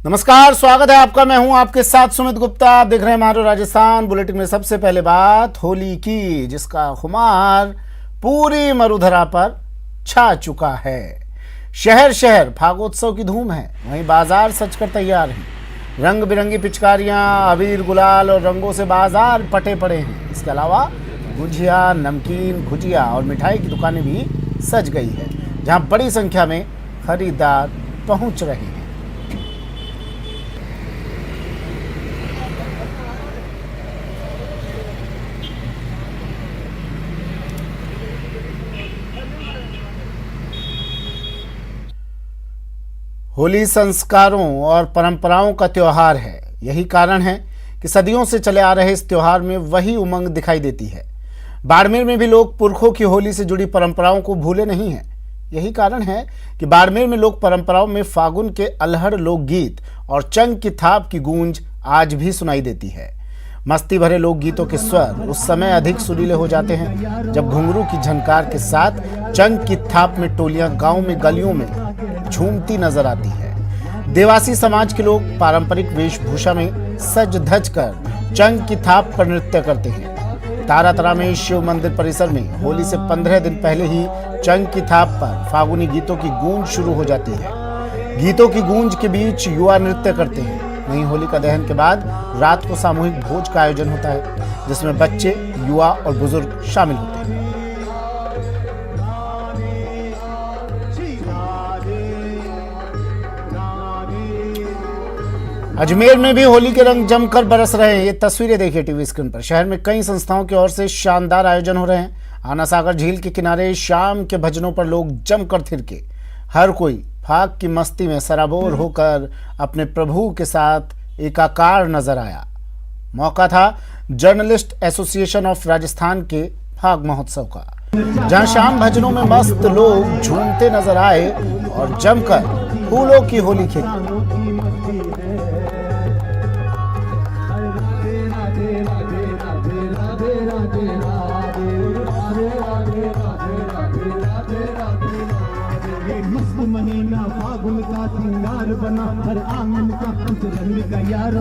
नमस्कार, स्वागत है आपका। मैं हूं आपके साथ सुमित गुप्ता। आप देख रहे हैं मारो राजस्थान। बुलेटिन में सबसे पहले बात होली की, जिसका खुमार पूरी मरुधरा पर छा चुका है। शहर शहर फागोत्सव की धूम है, वहीं बाजार सजकर तैयार हैं। रंग बिरंगी पिचकारियां, अबीर, गुलाल और रंगों से बाजार पटे पड़े हैं। इसके अलावा गुजिया, नमकीन, भुजिया और मिठाई की दुकानें भी सज गई है, जहां बड़ी संख्या में खरीदार पहुंच रहे हैं। होली संस्कारों और परंपराओं का त्योहार है। यही कारण है कि सदियों से चले आ रहे इस त्योहार में वही उमंग दिखाई देती है। बाड़मेर में भी लोग पुरखों की होली से जुड़ी परंपराओं को भूले नहीं हैं। यही कारण है कि बाड़मेर में लोक परंपराओं में फागुन के अल्हड़ लोकगीत और चंग की थाप की गूंज आज भी सुनाई देती है। मस्ती भरे लोकगीतों के स्वर उस समय अधिक सुरीले हो जाते हैं जब घुंघरू की झनकार के साथ चंग की थाप में टोलियां गांव में गलियों में झूमती नजर आती है। देवासी समाज के लोग पारंपरिक वेशभूषा में सज धज कर चंग की थाप पर नृत्य करते हैं। तारातरा में शिव मंदिर परिसर में होली से 15 दिन पहले ही चंग की थाप पर फागुनी गीतों की गूंज शुरू हो जाती है। गीतों की गूंज के बीच युवा नृत्य करते हैं। वहीं होली का दहन के बाद रात को सामूहिक भोज का आयोजन होता है, जिसमें बच्चे, युवा और बुजुर्ग शामिल होते हैं। अजमेर में भी होली के रंग जमकर बरस रहे हैं। ये तस्वीरें देखिए टीवी स्क्रीन पर। शहर में कई संस्थाओं की ओर से शानदार आयोजन हो रहे हैं। आना सागर झील के किनारे शाम के भजनों पर लोग जमकर थिरके। हर कोई फाग की मस्ती में सराबोर होकर अपने प्रभु के साथ एकाकार नजर आया। मौका था जर्नलिस्ट एसोसिएशन ऑफ राजस्थान के फाग महोत्सव का, जहां शाम भजनों में मस्त लोग झूमते नजर आए और जमकर फूलों की होली खेली।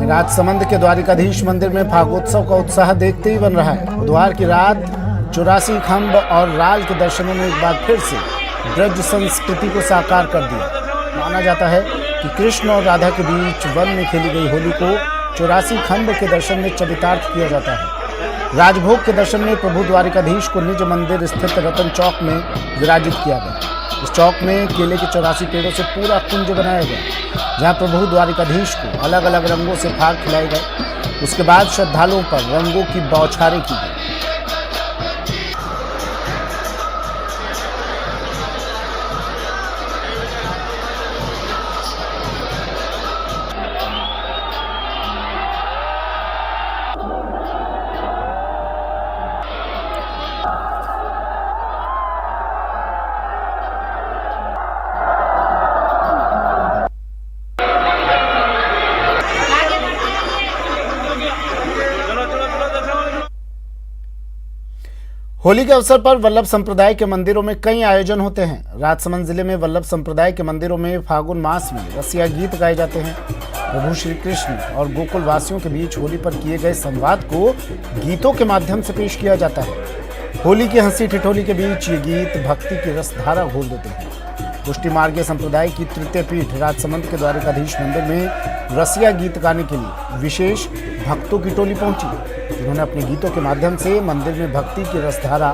राजसमंद के द्वारिकाधीश मंदिर में फागोत्सव का उत्साह देखते ही बन रहा है। बुधवार की रात 84 खंभ और राल के दर्शनों ने एक बार फिर से ब्रज संस्कृति को साकार कर दिया। माना जाता है कि कृष्ण और राधा के बीच वन में खेली गई होली को 84 खंभ के दर्शन में चरितार्थ किया जाता है। राजभोग के दर्शन में प्रभु द्वारिकाधीश को निज मंदिर स्थित रतन चौक में विराजित किया गया। इस चौक में केले के 84 पेड़ों से पूरा कुंज बनाया गया, जहां प्रभु द्वारिकाधीश को अलग अलग रंगों से फाग खिलाए गए। उसके बाद श्रद्धालुओं पर रंगों की बौछारें की गई। होली के अवसर पर वल्लभ संप्रदाय के मंदिरों में कई आयोजन होते हैं। राजसमंद जिले में वल्लभ संप्रदाय के मंदिरों में फागुन मास में रसिया गीत गाए जाते हैं। प्रभु श्री कृष्ण और गोकुल वासियों के बीच होली पर किए गए संवाद को गीतों के माध्यम से पेश किया जाता है। होली की हंसी ठिठोली के बीच ये गीत भक्ति की रसधारा घोल देते हैं। पुष्टि मार्गीय संप्रदाय की तृतीय पीठ राजसमंद के द्वारिकाधीश मंदिर में रसिया गीत गाने के लिए विशेष भक्तों की टोली पहुंची, जिन्होंने अपने गीतों के माध्यम से मंदिर में भक्ति की रसधारा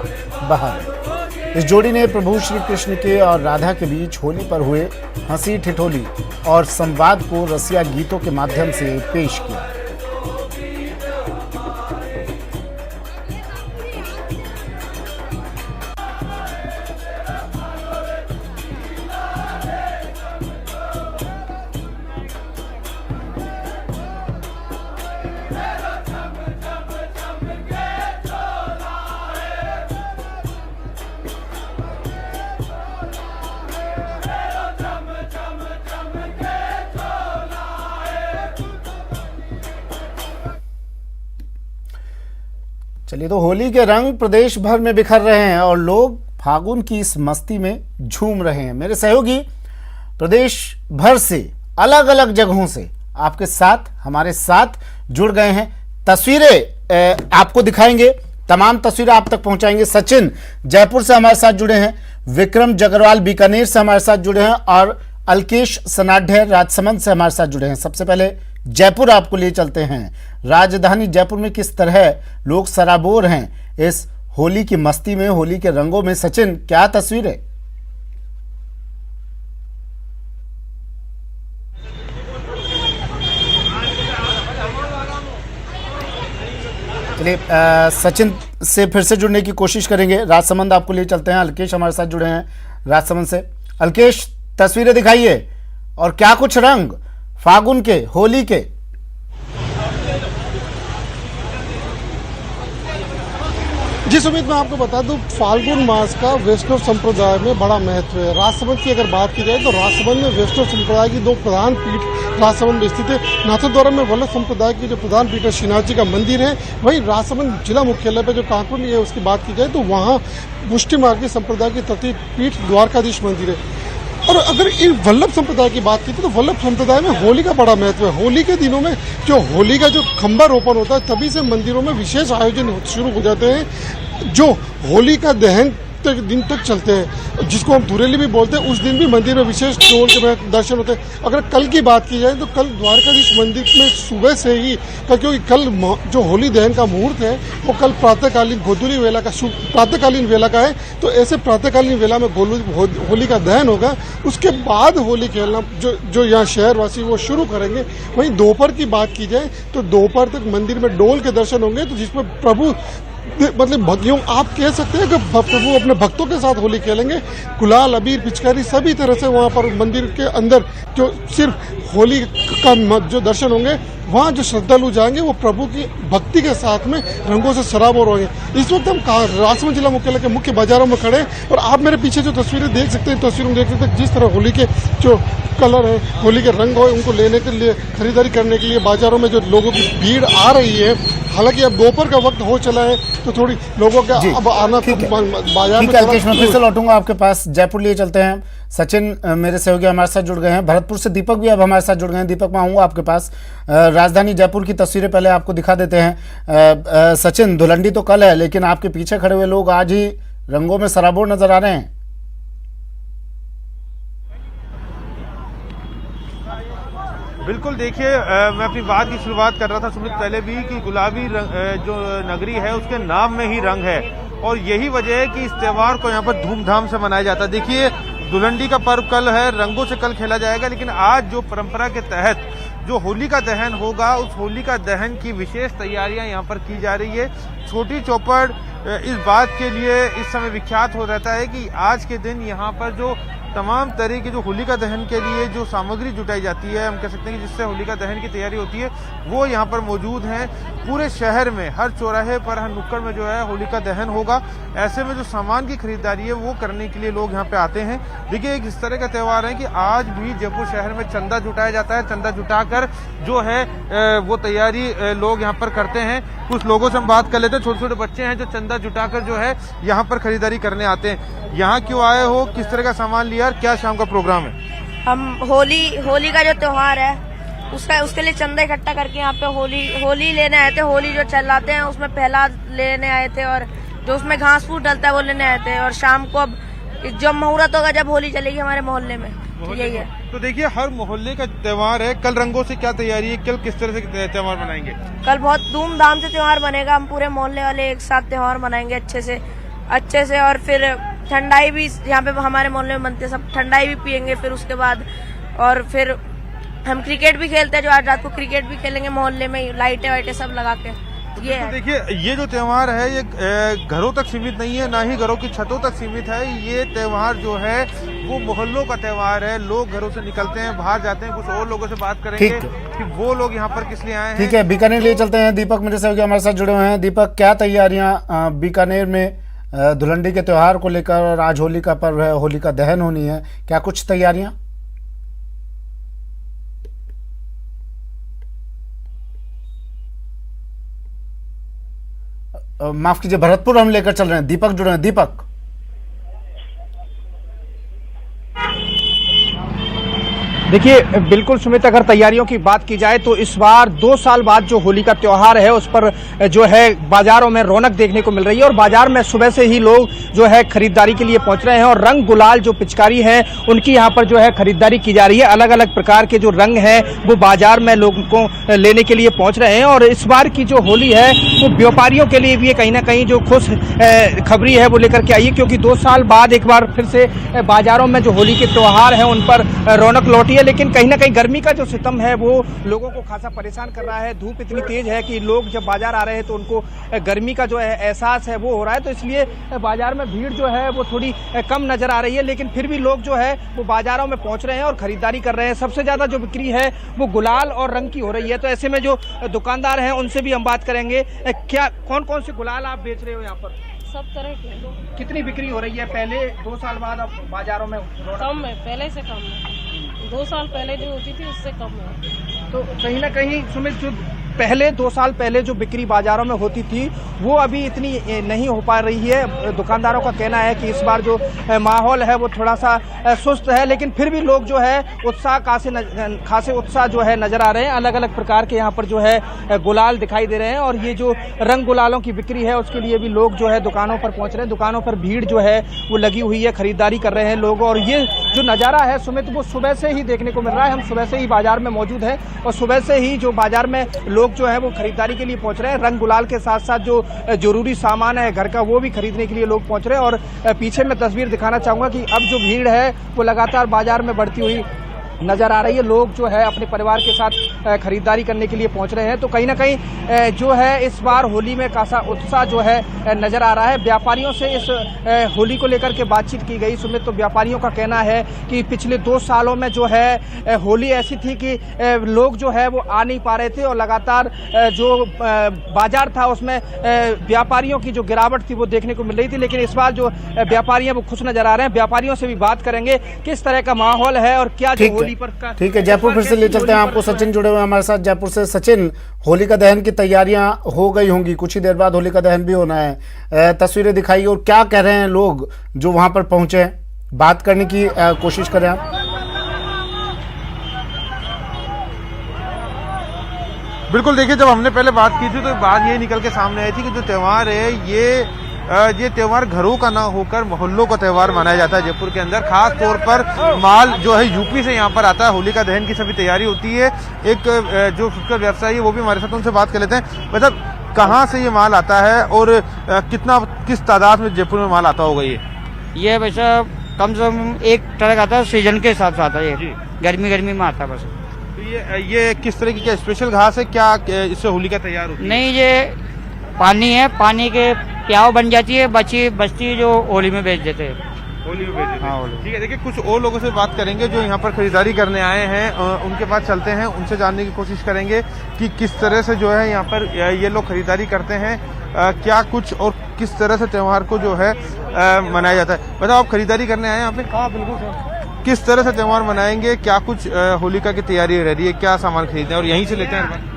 बहा दी। इस जोड़ी ने प्रभु श्री कृष्ण के और राधा के बीच होली पर हुए हंसी ठिठोली और संवाद को रसिया गीतों के माध्यम से पेश किया। चलिए, तो होली के रंग प्रदेश भर में बिखर रहे हैं और लोग फागुन की इस मस्ती में झूम रहे हैं। मेरे सहयोगी प्रदेश भर से अलग अलग जगहों से आपके साथ, हमारे साथ जुड़ गए हैं। तस्वीरें आपको दिखाएंगे, तमाम तस्वीरें आप तक पहुंचाएंगे। सचिन जयपुर से हमारे साथ जुड़े हैं, विक्रम जगरवाल बीकानेर से हमारे साथ जुड़े हैं और अलकेश सनाढ्य राजसमंद से हमारे साथ जुड़े हैं। सबसे पहले जयपुर आपको लिए चलते हैं। राजधानी जयपुर में किस तरह लोग सराबोर हैं इस होली की मस्ती में, होली के रंगों में। सचिन, क्या तस्वीर है? चलिए सचिन से फिर से जुड़ने की कोशिश करेंगे। राजसमंद आपको लिए चलते हैं, अलकेश हमारे साथ जुड़े हैं राजसमंद से। अलकेश, तस्वीरें दिखाइए और क्या कुछ रंग फागुन के, होली के। जी सुमित, मैं आपको बता दूं, फाल्गुन मास का वैष्णव संप्रदाय में बड़ा महत्व है। राजसमंद की अगर बात की जाए तो राजसमंद में वैष्णव संप्रदाय की 2 प्रधान पीठ राजसमंद में स्थित है। नाथद्वारा में वल्लभ संप्रदाय की जो प्रधान पीठ है श्रीनाथ जी का मंदिर है। वहीं राजसमंद जिला मुख्यालय पर जो कांकुर है उसकी बात की जाए तो वहाँ पुष्टि मार्गी संप्रदाय की तृतीय पीठ द्वारकाधीश मंदिर है। और अगर इन वल्लभ संप्रदाय की बात की तो वल्लभ संप्रदाय में होली का बड़ा महत्व है। होली के दिनों में जो होली का जो खंबा रोपण होता है, तभी से मंदिरों में विशेष आयोजन शुरू हो जाते हैं जो होली का दहन दिन तक चलते हैं, जिसको हम धुरेली भी बोलते हैं। उस दिन भी मंदिर में विशेष डोल के दर्शन होते हैं। अगर कल की बात की जाए तो कल द्वारकाधीश मंदिर में सुबह से ही, क्योंकि कल जो होली दहन का मुहूर्त है वो कल प्रातःकालीन गोधूली वेला का प्रातःकालीन वेला का है। तो ऐसे प्रातःकालीन वेला में होली का दहन होगा। उसके बाद होली खेलना जो यहाँ शहरवासी वो शुरू करेंगे। वहीं दोपहर की बात की जाए तो दोपहर तक मंदिर में डोल के दर्शन होंगे, तो जिसमें प्रभु मतलब भक्तियों आप कह सकते हैं कि प्रभु अपने भक्तों के साथ होली खेलेंगे। गुलाल, अबीर, पिचकारी सभी तरह से वहाँ पर मंदिर के अंदर जो सिर्फ होली का जो दर्शन होंगे, वहाँ जो श्रद्धालु जाएंगे वो प्रभु की भक्ति के साथ में रंगों से सराबोर होंगे। इस वक्त हम राजसमंद जिला मुख्यालय के मुख्य बाजारों में खड़े हैं और आप मेरे पीछे जो तस्वीरें देख सकते हैं, तस्वीरों में देख सकते हैं जिस तरह होली के जो कलर है, होली के रंग हो, उनको लेने के लिए, खरीदारी करने के लिए बाजारों में जो लोगों की भीड़ आ रही है। हालांकि अब दोपहर का वक्त हो चला है तो थोड़ी लोगों का अब आना बाजार में। मैं फिर से लौटूंगा आपके पास। जयपुर लिए चलते हैं। सचिन मेरे सहयोगी हमारे साथ जुड़ गए हैं। भरतपुर से दीपक भी अब हमारे साथ जुड़ गए हैं। दीपक, मैं आऊंगा आपके पास। राजधानी जयपुर की तस्वीरें पहले आपको दिखा देते हैं। सचिन, धुलंडी तो कल है, लेकिन आपके पीछे खड़े हुए लोग आज ही रंगों में सराबोर नजर आ रहे हैं। बिल्कुल, देखिए मैं अपनी बात की शुरुआत कर रहा था सुमित पहले भी कि गुलाबी जो नगरी है उसके नाम में ही रंग है और यही वजह है कि इस त्योहार को यहाँ पर धूमधाम से मनाया जाता है। देखिए, धुलंडी का पर्व कल है, रंगों से कल खेला जाएगा, लेकिन आज जो परंपरा के तहत जो होली का दहन होगा, उस होली का दहन की विशेष तैयारियां यहाँ पर की जा रही है। छोटी चौपड़ इस बात के लिए इस समय विख्यात हो रहता है कि आज के दिन यहाँ पर जो तमाम तरह की जो होलिका दहन के लिए जो सामग्री जुटाई जाती है, हम कह सकते हैं कि जिससे होलिका दहन की तैयारी होती है, वो यहाँ पर मौजूद हैं। पूरे शहर में हर चौराहे पर, हर नुक्कड़ में जो है होलिका दहन होगा। ऐसे में जो सामान की खरीदारी है वो करने के लिए लोग यहाँ पे आते हैं। देखिए, एक इस तरह का त्यौहार है कि आज भी जयपुर शहर में चंदा जुटाया जाता है। चंदा जुटाकर जो है वो तैयारी लोग यहाँ पर करते हैं। कुछ लोगों से हम बात कर लेते हैं। छोटे छोटे बच्चे हैं जो चंदा जुटाकर जो है यहाँ पर खरीदारी करने आते हैं। यहाँ क्यों आए हो, किस तरह का सामान लिया और क्या शाम का प्रोग्राम है? हम होली का जो त्योहार है उसके लिए चंदा इकट्ठा करके यहाँ पे होली लेने आए थे। होली जो चलाते हैं उसमें पहला लेने आए थे और जो उसमें घास फूस डलता है वो लेने आए थे। और शाम को अब जब मुहूर्त होगा, जब होली चलेगी हमारे मोहल्ले में, तो यही है। तो देखिए, हर मोहल्ले का त्योहार है। कल रंगों से क्या तैयारी है, कल किस तरह से त्योहार मनाएंगे? कल बहुत धूमधाम से त्योहार बनेगा। हम पूरे मोहल्ले वाले एक साथ त्योहार मनाएंगे अच्छे से। और फिर ठंडाई भी यहाँ पे हमारे मोहल्ले में बनते, सब ठंडाई भी पियेंगे फिर उसके बाद। और फिर हम क्रिकेट भी खेलते हैं, जो आज रात को क्रिकेट भी खेलेंगे मोहल्ले में, लाइटें वाइटें सब लगा के। ये है। देखिए, ये जो त्योहार है ये घरों तक सीमित नहीं है, ना ही घरों की छतों तक सीमित है। ये त्योहार जो है वो मोहल्लों का त्योहार है। लोग घरों से निकलते हैं, बाहर जाते हैं। कुछ और लोगों से बात करेंगे कि वो लोग यहाँ पर किस लिए आए हैं। ठीक है, बीकानेर लिए चलते हैं। दीपक मेरे सहयोगी हमारे साथ जुड़े हुए हैं। दीपक, क्या तैयारियां बीकानेर में धुलंडी के त्योहार को लेकर, और आज होली का पर्व है, होली का दहन होनी है, क्या कुछ तैयारियां? माफ कीजिए, भरतपुर हम लेकर चल रहे हैं। दीपक जुड़े हैं। दीपक, देखिए बिल्कुल सुमित, अगर तैयारियों की बात की जाए तो इस बार 2 साल बाद जो होली का त्योहार है उस पर जो है बाजारों में रौनक देखने को मिल रही है और बाजार में सुबह से ही लोग जो है खरीदारी के लिए पहुंच रहे हैं और रंग गुलाल जो पिचकारी है उनकी यहां पर जो है खरीदारी की जा रही है। अलग अलग प्रकार के जो रंग हैं वो बाजार में लोगों को लेने के लिए पहुंच रहे हैं और इस बार की जो होली है वो व्यापारियों के लिए भी कहीं ना कहीं जो खुश खबरी है वो लेकर के आई है, क्योंकि 2 साल बाद एक बार फिर से बाजारों में जो होली के त्योहार है उन पर रौनक लौटी है। लेकिन कहीं ना कहीं गर्मी का जो सितम है वो लोगों को खासा परेशान कर रहा है। धूप इतनी तेज है कि लोग जब बाजार आ रहे हैं तो उनको गर्मी का जो है एहसास है वो हो रहा है, तो इसलिए बाजार में भीड़ जो है वो थोड़ी कम नजर आ रही है। लेकिन फिर भी लोग जो है वो बाजारों में पहुंच रहे हैं और खरीदारी कर रहे हैं। सबसे ज्यादा जो बिक्री है वो गुलाल और रंग की हो रही है, तो ऐसे में जो दुकानदार हैं उनसे भी हम बात करेंगे। क्या कौन कौन से गुलाल आप बेच रहे हो यहाँ पर? सब तरह के। कितनी बिक्री हो रही है पहले 2 साल बाद अब बाजारों में? कम है, पहले से कम है। 2 साल पहले जो होती थी उससे कम है। तो कहीं ना कहीं सुमित, जो पहले 2 साल पहले जो बिक्री बाजारों में होती थी वो अभी इतनी नहीं हो पा रही है। दुकानदारों का कहना है कि इस बार जो माहौल है वो थोड़ा सा सुस्त है, लेकिन फिर भी लोग जो है खासे उत्साह जो है नजर आ रहे हैं। अलग अलग प्रकार के यहाँ पर जो है गुलाल दिखाई दे रहे हैं और ये जो रंग गुलालों की बिक्री है उसके लिए भी लोग जो है दुकानों पर पहुंच रहे हैं। दुकानों पर भीड़ जो है वो लगी हुई है, खरीदारी कर रहे हैं लोग। और ये जो नज़ारा है सुमित वो सुबह से ही देखने को मिल रहा है। हम सुबह से ही बाजार में मौजूद हैं और सुबह से ही जो बाजार में लोग जो है वो खरीदारी के लिए पहुंच रहे हैं। रंग गुलाल के साथ साथ जो जरूरी सामान है घर का वो भी खरीदने के लिए लोग पहुंच रहे हैं। और पीछे मैं तस्वीर दिखाना चाहूंगा कि अब जो भीड़ है वो लगातार बाजार में बढ़ती हुई नजर आ रही है। लोग जो है अपने परिवार के साथ खरीदारी करने के लिए पहुंच रहे हैं। तो कहीं ना कहीं जो है इस बार होली में खासा उत्साह जो है नजर आ रहा है। व्यापारियों से इस होली को लेकर के बातचीत की गई सुमित, तो व्यापारियों का कहना है कि पिछले 2 सालों में जो है होली ऐसी थी कि लोग जो है वो आ नहीं पा रहे थे और लगातार जो बाजार था उसमें व्यापारियों की जो गिरावट थी वो देखने को मिल रही थी। लेकिन इस बार जो व्यापारी हैं वो खुश नजर आ रहे हैं। व्यापारियों से भी बात करेंगे किस तरह का माहौल है और क्या ठीक है, जयपुर फिर से ले चलते हैं आपको। सचिन जुड़े हुए हमारे साथ जयपुर से। सचिन, होली का दहन की तैयारियां हो गई होंगी, कुछ ही देर बाद होली का दहन भी होना है। तस्वीरें दिखाई और क्या कह रहे हैं लोग जो वहां पर पहुंचे हैं, बात करने की कोशिश करें आप। बिल्कुल, देखिए जब हमने पहले बात की थी तो बात ये निकल के सामने आई थी कि जो त्योहार है ये त्योहार घरों का ना होकर मोहल्लों का त्योहार मनाया जाता है जयपुर के अंदर। खास तौर पर माल जो है यूपी से यहाँ पर आता है। होली का दहन की सभी तैयारी होती है। एक जो फुटकर व्यवसायी है वो भी हमारे साथ, उनसे बात कर लेते हैं। मतलब कहाँ से ये माल आता है और किस तादाद में जयपुर में माल आता होगा? ये वैसा कम से कम 1 ट्रक आता है, सीजन के हिसाब से आता है। ये गर्मी में आता है बस। तो ये किस तरह की क्या स्पेशल घास है, क्या इससे होली का तैयार होती है? नहीं, ये पानी है, पानी के प्याव बन जाती है, बचती जो होली में बेच देते हैं। होली में बेच देते हैं। हाँ, होली। ठीक है, देखिए कुछ और लोगों से बात करेंगे जो यहाँ पर खरीदारी करने आए हैं, उनके पास चलते हैं, उनसे जानने की कोशिश करेंगे कि किस तरह से जो है यहाँ पर ये लोग खरीदारी करते हैं, क्या कुछ और किस तरह से त्योहार को जो है मनाया जाता है। बताओ, आप खरीदारी करने आए यहाँ पे? हाँ बिल्कुल सर। किस तरह से त्योहार मनाएंगे, क्या कुछ होलिका की तैयारी रह रही है, क्या सामान खरीदना है और यहीं से लेते हैं?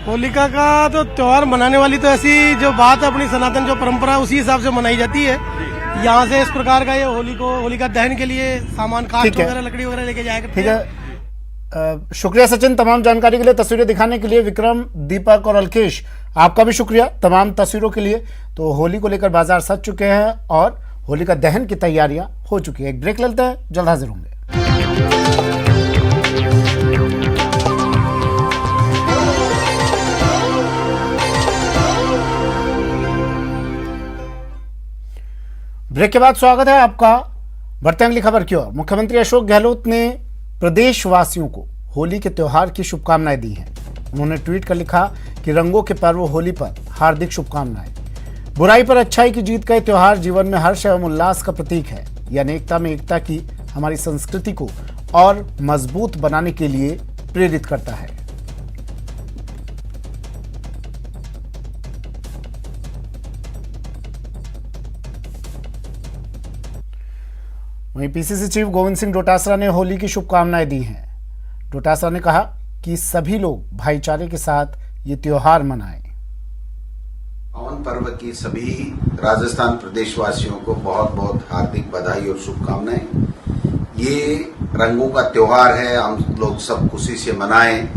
होलिका का तो त्योहार मनाने वाली तो ऐसी जो बात है अपनी सनातन जो परंपरा उसी हिसाब से मनाई जाती है। यहाँ से इस प्रकार का ये होलिका दहन के लिए सामान काठ वगैरह लकड़ी वगैरह लेके जाएगा। ठीक है, शुक्रिया सचिन तमाम जानकारी के लिए, तस्वीरें दिखाने के लिए। विक्रम, दीपक और अलकेश, आपका भी शुक्रिया तमाम तस्वीरों के लिए। तो होली को लेकर बाजार सज चुके हैं और होली का दहन की तैयारियां हो चुकी है। एक ब्रेक लेते हैं, जल्द हाजिर होंगे। ब्रेक के बाद स्वागत है आपका। बढ़ते हैं अगली खबर की ओर। मुख्यमंत्री अशोक गहलोत ने प्रदेशवासियों को होली के त्योहार की शुभकामनाएं दी हैं। उन्होंने ट्वीट कर लिखा कि रंगों के पर्व होली पर हार्दिक शुभकामनाएं। बुराई पर अच्छाई की जीत का त्योहार जीवन में हर्ष एवं उल्लास का प्रतीक है। यह अनेकता में एकता की हमारी संस्कृति को और मजबूत बनाने के लिए प्रेरित करता है। वहीं पीसीसी चीफ गोविंद सिंह डोटासरा ने होली की शुभकामनाएं दी हैं। डोटासरा ने कहा कि सभी लोग भाईचारे के साथ ये त्योहार मनाएं। पावन पर्व की सभी राजस्थान प्रदेशवासियों को बहुत बहुत हार्दिक बधाई और शुभकामनाएं। ये रंगों का त्योहार है, हम लोग सब खुशी से मनाएं,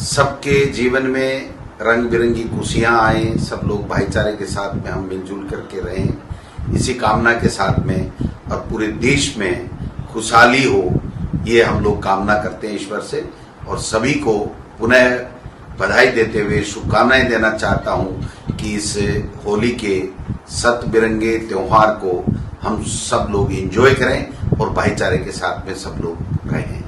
सबके जीवन में रंग बिरंगी खुशियां आए, सब लोग भाईचारे के साथ में हम मिलजुल करके रहें, इसी कामना के साथ में, और पूरे देश में खुशहाली हो, ये हम लोग कामना करते हैं ईश्वर से। और सभी को पुनः बधाई देते हुए शुभकामनाएं देना चाहता हूं कि इस होली के सत बिरंगे त्योहार को हम सब लोग एंजॉय करें और भाईचारे के साथ में सब लोग रहें।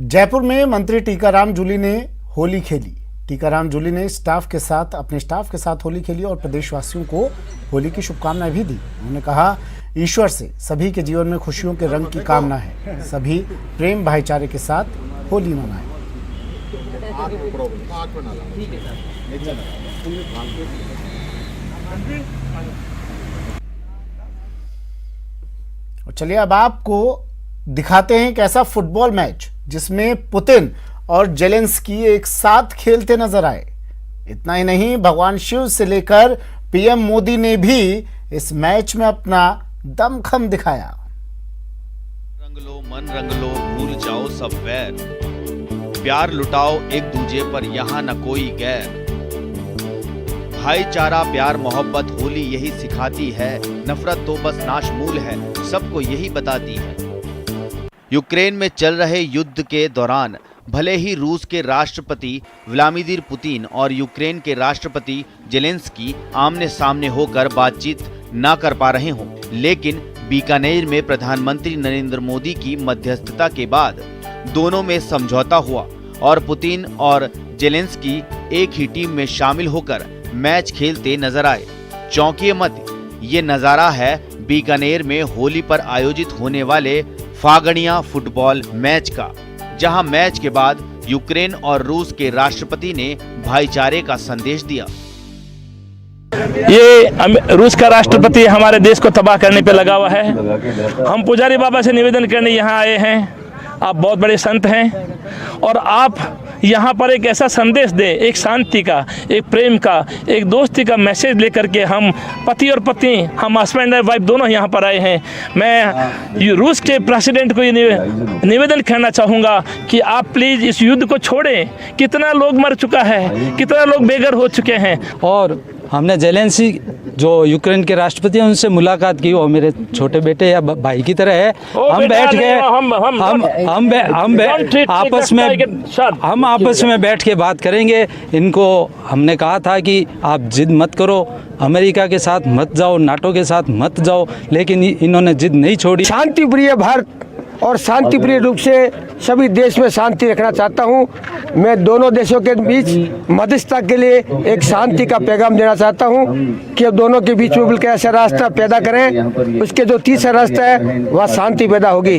जयपुर में मंत्री टीकाराम जूली ने होली खेली। टीकाराम जूली ने अपने स्टाफ के साथ होली खेली और प्रदेशवासियों को होली की शुभकामनाएं भी दी। उन्होंने कहा, ईश्वर से सभी के जीवन में खुशियों के रंग की कामना है, सभी प्रेम भाईचारे के साथ होली मनाएं। और चलिए अब आपको दिखाते हैं एक ऐसा फुटबॉल मैच जिसमें पुतिन और जेलेंस्की एक साथ खेलते नजर आए। इतना ही नहीं, भगवान शिव से लेकर पीएम मोदी ने भी इस मैच में अपना दमखम दिखाया। रंग लो मन रंग लो, भूल जाओ सब वैर, प्यार लुटाओ एक दूजे पर यहाँ न कोई गैर। भाईचारा प्यार मोहब्बत होली यही सिखाती है, नफरत तो बस नाशमूल है, सबको यही बताती है। यूक्रेन में चल रहे युद्ध के दौरान भले ही रूस के राष्ट्रपति व्लादिमीर पुतिन और यूक्रेन के राष्ट्रपति जेलेंस्की आमने सामने होकर बातचीत न कर पा रहे हों, लेकिन बीकानेर में प्रधानमंत्री नरेंद्र मोदी की मध्यस्थता के बाद दोनों में समझौता हुआ और पुतिन और जेलेंस्की एक ही टीम में शामिल होकर मैच खेलते नजर आए। चौंकिए मत, ये नजारा है बीकानेर में होली पर आयोजित होने वाले फागणिया फुटबॉल मैच का, जहां मैच के बाद यूक्रेन और रूस के राष्ट्रपति ने भाईचारे का संदेश दिया। ये रूस का राष्ट्रपति हमारे देश को तबाह करने पे लगा हुआ है। हम पुजारी बाबा से निवेदन करने यहाँ आए हैं। आप बहुत बड़े संत हैं और आप यहाँ पर एक ऐसा संदेश दें, एक शांति का, एक प्रेम का, एक दोस्ती का मैसेज लेकर के हम पति और पत्नी, हम हस्बैंड एंड वाइफ दोनों यहाँ पर आए हैं। मैं रूस के प्रेसिडेंट को ये निवेदन करना चाहूँगा कि आप प्लीज़ इस युद्ध को छोड़ें। कितना लोग मर चुका है, कितना लोग बेघर हो चुके हैं। और हमने जेलेंस्की जो यूक्रेन के राष्ट्रपति हैं उनसे मुलाकात की। वो मेरे छोटे बेटे या भाई की तरह है। हम बैठ के हम आपस में बैठ के बात करेंगे। इनको हमने कहा था कि आप जिद मत करो, अमेरिका के साथ मत जाओ, नाटो के साथ मत जाओ, लेकिन इन्होंने जिद नहीं छोड़ी। शांति प्रिय भारत और शांति प्रिय रूप से सभी देश में शांति रखना चाहता हूं। मैं दोनों देशों के बीच मध्यस्थता के लिए एक शांति का पैगाम देना चाहता हूं कि अब दोनों के बीच में मिलकर ऐसा रास्ता पैदा करें, उसके जो तीसरा रास्ता है वह शांति पैदा होगी।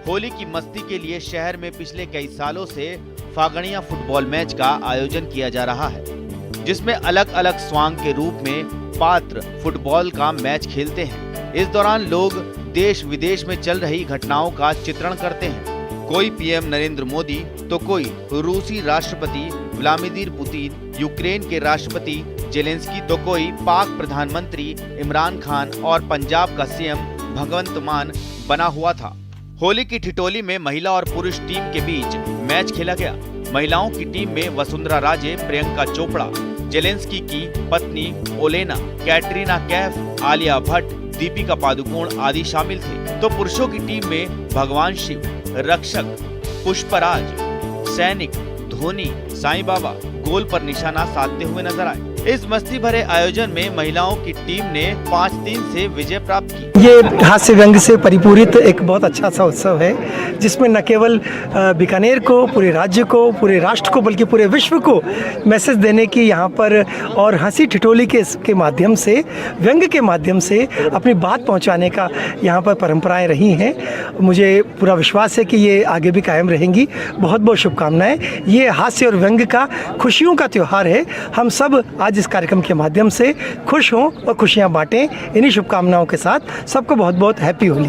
होली की मस्ती के लिए शहर में पिछले कई सालों से फागणिया फुटबॉल मैच का आयोजन किया जा रहा है, जिसमें अलग अलग स्वांग के रूप में पात्र फुटबॉल का मैच खेलते हैं। इस दौरान लोग देश विदेश में चल रही घटनाओं का चित्रण करते हैं। कोई पीएम नरेंद्र मोदी तो कोई रूसी राष्ट्रपति व्लादिमीर पुतिन, यूक्रेन के राष्ट्रपति जेलेंस्की तो कोई पाक प्रधानमंत्री इमरान खान और पंजाब का सीएम भगवंत मान बना हुआ था। होली की ठिठोली में महिला और पुरुष टीम के बीच मैच खेला गया। महिलाओं की टीम में वसुंधरा राजे, प्रियंका चोपड़ा, जेलेंस्की की पत्नी ओलेना, कैटरीना कैफ, आलिया भट्ट, दीपिका पादुकोण आदि शामिल थे। तो पुरुषों की टीम में भगवान शिव, रक्षक, पुष्पराज, सैनिक, धोनी, साईं बाबा गोल पर निशाना साधते हुए नजर आए। इस मस्ती भरे आयोजन में महिलाओं की टीम ने 5-3 से विजय प्राप्त की। ये हास्य व्यंग से परिपूरित एक बहुत अच्छा सा उत्सव है, जिसमें न केवल बीकानेर को, पूरे राज्य को, पूरे राष्ट्र को, बल्कि पूरे विश्व को मैसेज देने की यहाँ पर और हंसी ठिठोली के माध्यम से, व्यंग के माध्यम से अपनी बात पहुँचाने का यहाँ पर परंपराएं रही हैं। मुझे पूरा विश्वास है कि ये आगे भी कायम रहेंगी। बहुत बहुत शुभकामनाएं। ये हास्य और व्यंग का खुशियों का त्यौहार है। हम सब आज इस कार्यक्रम के माध्यम से खुश हों और खुशियां बांटें। इन्हीं शुभकामनाओं के साथ सबको बहुत बहुत हैप्पी होली।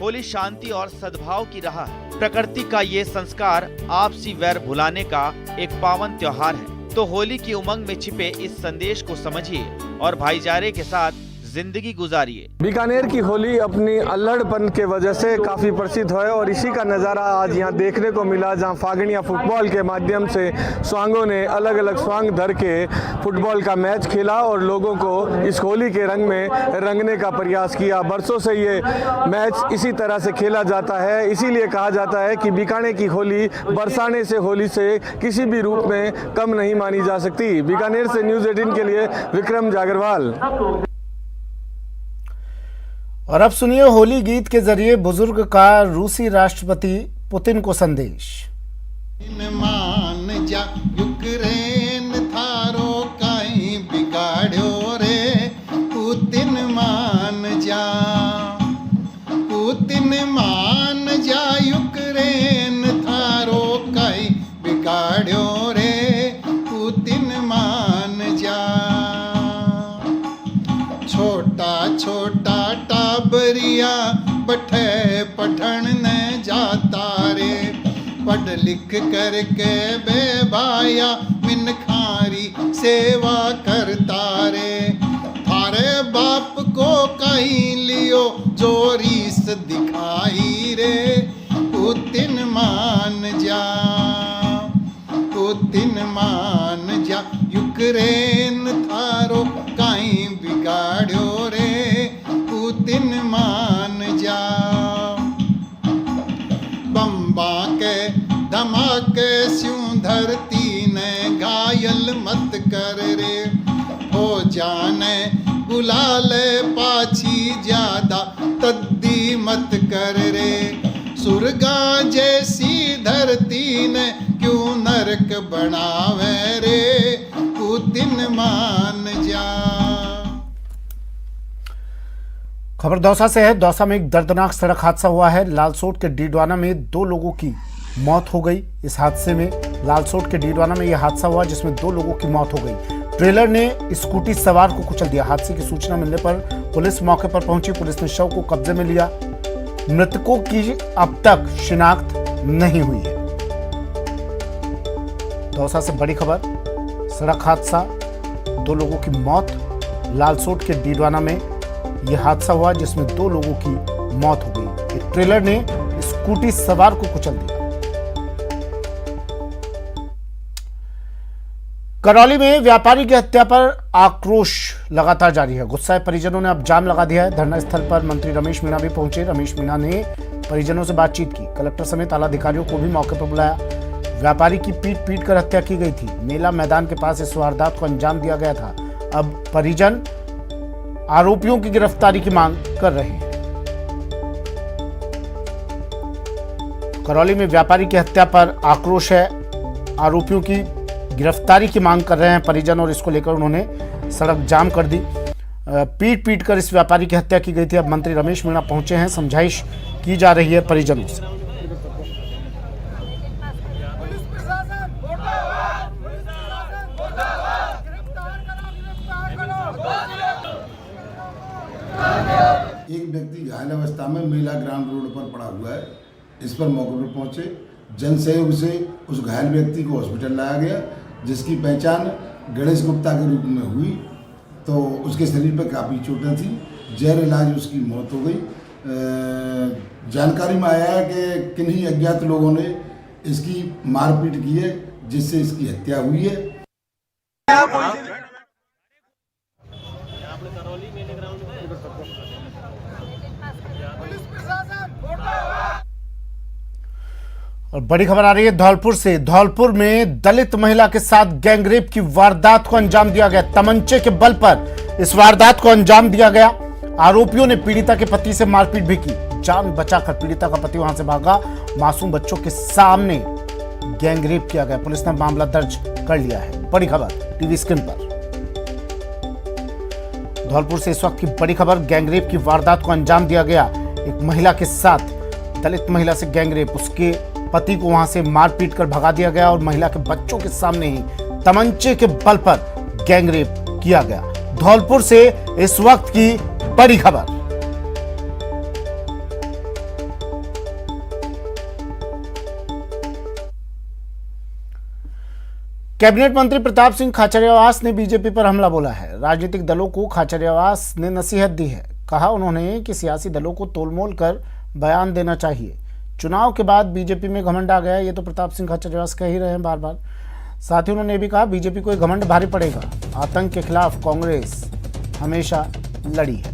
होली शांति और सद्भाव की राह है। प्रकृति का ये संस्कार आपसी वैर भुलाने का एक पावन त्योहार है। तो होली की उमंग में छिपे इस संदेश को समझिए और भाईचारे के साथ जिंदगी गुजारिए। बीकानेर की होली अपनी अल्हड़पन के वजह से काफ़ी प्रसिद्ध है और इसी का नज़ारा आज यहाँ देखने को मिला, जहाँ फागणिया फुटबॉल के माध्यम से स्वांगों ने अलग अलग स्वांग धर के फुटबॉल का मैच खेला और लोगों को इस होली के रंग में रंगने का प्रयास किया। बरसों से ये मैच इसी तरह से खेला जाता है, इसीलिए कहा जाता है कि बीकानेर की होली बरसाने से होली से किसी भी रूप में कम नहीं मानी जा सकती। बीकानेर से न्यूज़ 18 के लिए विक्रम जागरवाल। और अब सुनिए होली गीत के जरिए बुजुर्ग का रूसी राष्ट्रपति पुतिन को संदेश। मान जा यूक्रेन थारो कहीं बिगाड़ो रे, पुतिन मान जा, पुतिन मान जा, यूक्रेन थारो कहीं बिगाड़ो रे, पुतिन मान जा। छोटा छोटा टाबरिया बठे पढ़न न जाता रे, पढ़ लिख करके बेबाया मिनखारी सेवा करता रे। थारे बाप को कहीं लियो जो रीस दिखाई रे, पुतिन मान जा, पुतिन मान जा, यूक्रेन थारो कहीं बिगाड़ो रे, पुतिन मान जा। बम्बा के धमाके स्यूं धरती ने घायल मत कर रे, हो जाने बुला ले पाछी ज्यादा तद्दी मत कर रे। सुरगा जैसी धरती ने क्यों नरक बनावे रे, पुतिन मान जा। खबर दौसा से है। दौसा में एक दर्दनाक सड़क हादसा हुआ है। लालसोट के डीडवाना में 2 लोगों की मौत हो गई। इस हादसे में लालसोट के डीडवाना में यह हादसा हुआ जिसमें 2 लोगों की मौत हो गई। ट्रेलर ने स्कूटी सवार को कुचल दिया। हादसे की सूचना मिलने पर पुलिस मौके पर पहुंची। पुलिस ने शव को कब्जे में लिया। मृतकों की अब तक शिनाख्त नहीं हुई है। दौसा से बड़ी खबर, सड़क हादसा, 2 लोगों की मौत। लालसोट के डीडवाना में यह हादसा हुआ जिसमें 2 लोगों की मौत हो गई। एक ट्रेलर ने स्कूटी सवार को कुचल दिया। करौली में व्यापारी की हत्या पर आक्रोश लगातार जारी है। गुस्साए परिजनों ने अब जाम लगा दिया है। धरना स्थल पर मंत्री रमेश मीणा भी पहुंचे। रमेश मीणा ने परिजनों से बातचीत की। कलेक्टर समेत आला अधिकारियों को भी मौके पर बुलाया। व्यापारी की पीट कर हत्या की गई थी। मेला मैदान के पास इस वारदात को अंजाम दिया गया था। अब परिजन आरोपियों की गिरफ्तारी की मांग कर रहे हैं। करौली में व्यापारी की हत्या पर आक्रोश है। आरोपियों की गिरफ्तारी की मांग कर रहे हैं परिजन और इसको लेकर उन्होंने सड़क जाम कर दी। पीट कर इस व्यापारी की हत्या की गई थी। अब मंत्री रमेश मीणा पहुंचे हैं। समझाइश की जा रही है परिजनों से। एक व्यक्ति घायल अवस्था में मेला ग्राउंड रोड पर पड़ा हुआ है। इस पर मौके पर पहुंचे जन सहयोग से उस घायल व्यक्ति को हॉस्पिटल लाया गया, जिसकी पहचान गणेश गुप्ता के रूप में हुई। तो उसके शरीर पर काफ़ी चोटें थी। जहर इलाज उसकी मौत हो गई। जानकारी में आया है कि किन्हीं अज्ञात लोगों ने इसकी मारपीट की है, जिससे इसकी हत्या हुई है। और बड़ी खबर आ रही है धौलपुर से। धौलपुर में दलित महिला के साथ गैंगरेप की वारदात को अंजाम दिया गया। तमंचे के बल पर इस वारदात को अंजाम दिया गया। आरोपियों ने पीड़िता के पति से मारपीट भी की। जान बचाकर पीड़िता का पति वहां से भागा। मासूम बच्चों के सामने गैंगरेप किया गया। पुलिस ने मामला दर्ज कर लिया है। बड़ी खबर टीवी स्क्रीन पर। धौलपुर से इस वक्त की बड़ी खबर, गैंगरेप की वारदात को अंजाम दिया गया। एक महिला के साथ, दलित महिला से गैंगरेप, उसके पति को वहां से मारपीट कर भगा दिया गया और महिला के बच्चों के सामने ही तमंचे के बल पर गैंगरेप किया गया। धौलपुर से इस वक्त की बड़ी खबर। कैबिनेट मंत्री प्रताप सिंह खाचरियावास ने बीजेपी पर हमला बोला है। राजनीतिक दलों को खाचरियावास ने नसीहत दी है। कहा उन्होंने कि सियासी दलों को तोलमोल कर बयान देना चाहिए। चुनाव के बाद बीजेपी में घमंड आ गया, ये तो प्रताप सिंह खाचरियावास कह ही रहे हैं बार बार। साथ ही उन्होंने भी कहा बीजेपी को घमंड भारी पड़ेगा। आतंक के खिलाफ कांग्रेस हमेशा लड़ी है।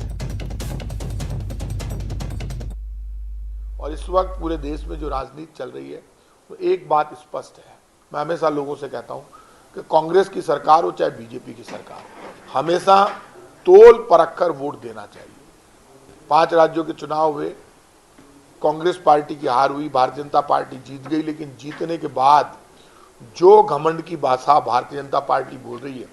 और इस वक्त पूरे देश में जो राजनीति चल रही है वो एक बात स्पष्ट है। मैं हमेशा लोगों से कहता हूं कि कांग्रेस की सरकार हो चाहे बीजेपी की सरकार, हमेशा तोल परख कर वोट देना चाहिए। 5 राज्यों के चुनाव हुए, कांग्रेस पार्टी की हार हुई, भारतीय जनता पार्टी जीत गई। लेकिन जीतने के बाद जो घमंड की भाषा भारतीय जनता पार्टी बोल रही है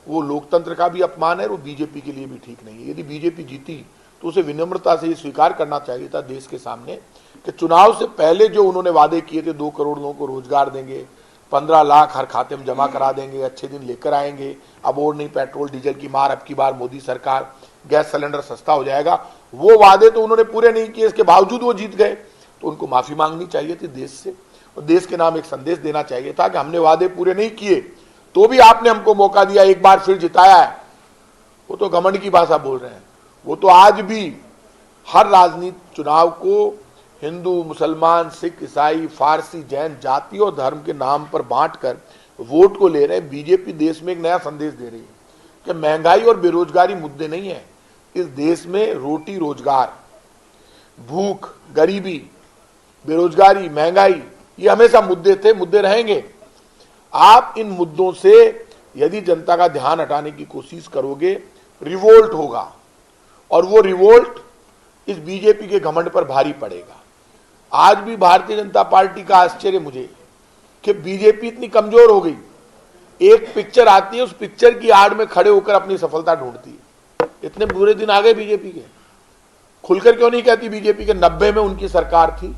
वो लोकतंत्र का भी अपमान है और वो बीजेपी के लिए भी ठीक नहीं है। यदि बीजेपी जीती तो उसे विनम्रता से ये स्वीकार करना चाहिए था देश के सामने कि चुनाव से पहले जो उन्होंने वादे किए थे, 2 करोड़ लोगों को रोजगार देंगे, 15 लाख हर खाते में जमा करा देंगे, अच्छे दिन लेकर आएंगे, अब और नहीं पेट्रोल डीजल की मार, अब की बार मोदी सरकार, गैस सिलेंडर सस्ता हो जाएगा, वो वादे तो उन्होंने पूरे नहीं किए। इसके बावजूद वो जीत गए तो उनको माफी मांगनी चाहिए थी देश से और देश के नाम एक संदेश देना चाहिए था कि हमने वादे पूरे नहीं किए तो भी आपने हमको मौका दिया, एक बार फिर जिताया है। वो तो घमंड की भाषा बोल रहे हैं। वो तो आज भी हर राजनीतिक चुनाव को हिंदू, मुसलमान, सिख, ईसाई, फारसी, जैन, जाति और धर्म के नाम पर बांटकर वोट को ले रहे हैं। बीजेपी देश में एक नया संदेश दे रही है कि महंगाई और बेरोजगारी मुद्दे नहीं है। इस देश में रोटी रोजगार, भूख, गरीबी, बेरोजगारी, महंगाई ये हमेशा मुद्दे थे, मुद्दे रहेंगे। आप इन मुद्दों से यदि जनता का ध्यान हटाने की कोशिश करोगे, रिवोल्ट होगा और वो रिवोल्ट इस बीजेपी के घमंड पर भारी पड़ेगा। आज भी भारतीय जनता पार्टी का आश्चर्य मुझे कि बीजेपी इतनी कमजोर हो गई। एक पिक्चर आती है, उस पिक्चर की आड़ में खड़े होकर अपनी सफलता ढूंढती है। इतने बुरे दिन आ गए बीजेपी के। खुलकर क्यों नहीं कहती बीजेपी के 90 में उनकी सरकार थी?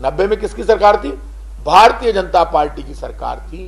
90 में किसकी सरकार थी? भारतीय जनता पार्टी की सरकार थी।